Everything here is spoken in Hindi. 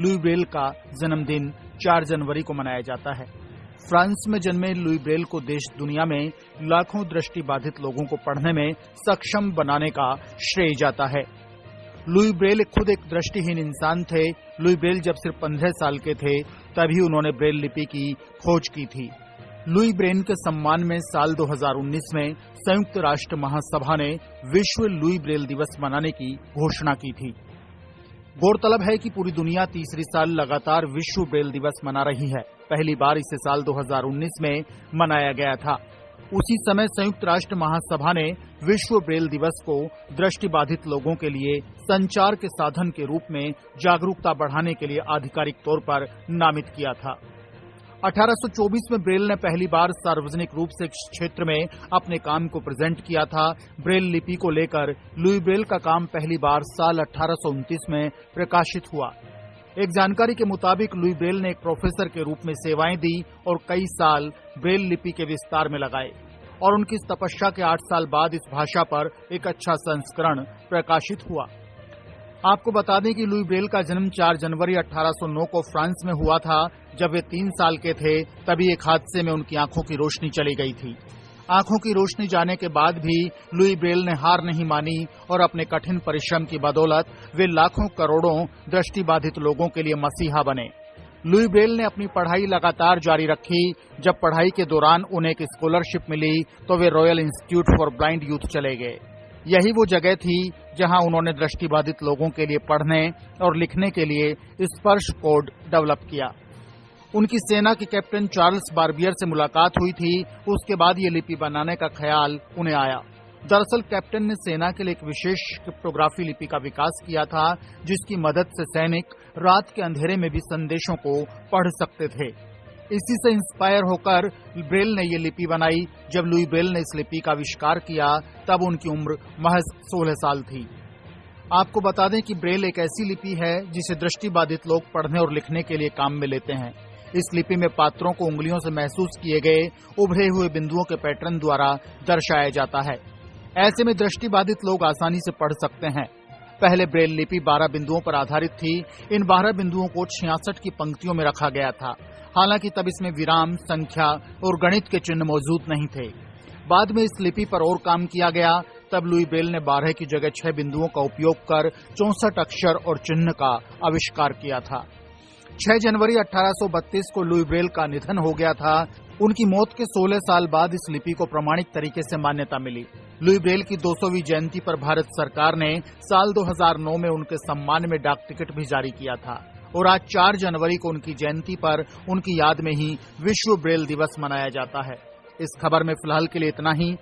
लुई ब्रेल का जन्मदिन 4 जनवरी को मनाया जाता है। फ्रांस में जन्मे लुई ब्रेल को देश दुनिया में लाखों दृष्टिबाधित लोगों को पढ़ने में सक्षम बनाने का श्रेय जाता है। लुई ब्रेल खुद एक दृष्टिहीन इंसान थे। लुई ब्रेल जब सिर्फ 15 साल के थे तभी उन्होंने ब्रेल लिपि की खोज की थी। लुई ब्रेल के सम्मान में साल 2019 में संयुक्त राष्ट्र महासभा ने विश्व लुई ब्रेल दिवस मनाने की घोषणा की थी। गौरतलब है कि पूरी दुनिया तीसरी साल लगातार विश्व ब्रेल दिवस मना रही है। पहली बार इसे साल 2019 में मनाया गया था। उसी समय संयुक्त राष्ट्र महासभा ने विश्व ब्रेल दिवस को दृष्टिबाधित लोगों के लिए संचार के साधन के रूप में जागरूकता बढ़ाने के लिए आधिकारिक तौर पर नामित किया था। 1824 में ब्रेल ने पहली बार सार्वजनिक रूप से क्षेत्र में अपने काम को प्रेजेंट किया था। ब्रेल लिपि को लेकर लुई ब्रेल का काम पहली बार साल 1829 में प्रकाशित हुआ। एक जानकारी के मुताबिक लुई ब्रेल ने एक प्रोफेसर के रूप में सेवाएं दी और कई साल ब्रेल लिपि के विस्तार में लगाए और उनकी इस तपस्या के 8 साल बाद इस भाषा पर एक अच्छा संस्करण प्रकाशित हुआ। आपको बता दें कि लुई ब्रेल का जन्म 4 जनवरी 1809 को फ्रांस में हुआ था। जब वे 3 साल के थे तभी एक हादसे में उनकी आंखों की रोशनी चली गई थी। आंखों की रोशनी जाने के बाद भी लुई ब्रेल ने हार नहीं मानी और अपने कठिन परिश्रम की बदौलत वे लाखों करोड़ों दृष्टिबाधित लोगों के लिए मसीहा बने। लुई ब्रेल ने अपनी पढ़ाई लगातार जारी रखी। जब पढ़ाई के दौरान उन्हें एक स्कॉलरशिप मिली तो वे Royal Institute for Blind Youth चले गए। यही वो जगह थी जहां उन्होंने दृष्टिबाधित लोगों के लिए पढ़ने और लिखने के लिए स्पर्श कोड डेवलप किया। उनकी सेना के कैप्टन चार्ल्स बार्बियर से मुलाकात हुई थी। उसके बाद ये लिपि बनाने का ख्याल उन्हें आया। दरअसल कैप्टन ने सेना के लिए एक विशेष क्रिप्टोग्राफी लिपि का विकास किया था जिसकी मदद से सैनिक रात के अंधेरे में भी संदेशों को पढ़ सकते थे। इसी से इंस्पायर होकर ब्रेल ने ये लिपि बनाई। जब लुई ब्रेल ने इस लिपि का आविष्कार किया तब उनकी उम्र महज 16 साल थी। आपको बता दें कि ब्रेल एक ऐसी लिपि है जिसे दृष्टिबाधित लोग पढ़ने और लिखने के लिए काम में लेते हैं। इस लिपि में पात्रों को उंगलियों से महसूस किए गए उभरे हुए बिंदुओं के पैटर्न द्वारा दर्शाया जाता है। ऐसे में दृष्टिबाधित लोग आसानी से पढ़ सकते हैं। पहले ब्रेल लिपि 12 बिंदुओं पर आधारित थी। इन 12 बिंदुओं को 66 की पंक्तियों में रखा गया था। हालांकि तब इसमें विराम, संख्या और गणित के चिन्ह मौजूद नहीं थे। बाद में इस लिपि पर और काम किया गया। तब लुई ब्रेल ने 12 की जगह 6 बिंदुओं का उपयोग कर 64 अक्षर और चिन्ह का आविष्कार किया था। 6 जनवरी 1832 को लुई ब्रेल का निधन हो गया था। उनकी मौत के 16 साल बाद इस लिपि को प्रमाणिक तरीके से मान्यता मिली। लुई ब्रेल की 200वीं जयंती पर भारत सरकार ने साल 2009 में उनके सम्मान में डाक टिकट भी जारी किया था और आज 4 जनवरी को उनकी जयंती पर उनकी याद में ही विश्व ब्रेल दिवस मनाया जाता है। इस खबर में फिलहाल के लिए इतना ही।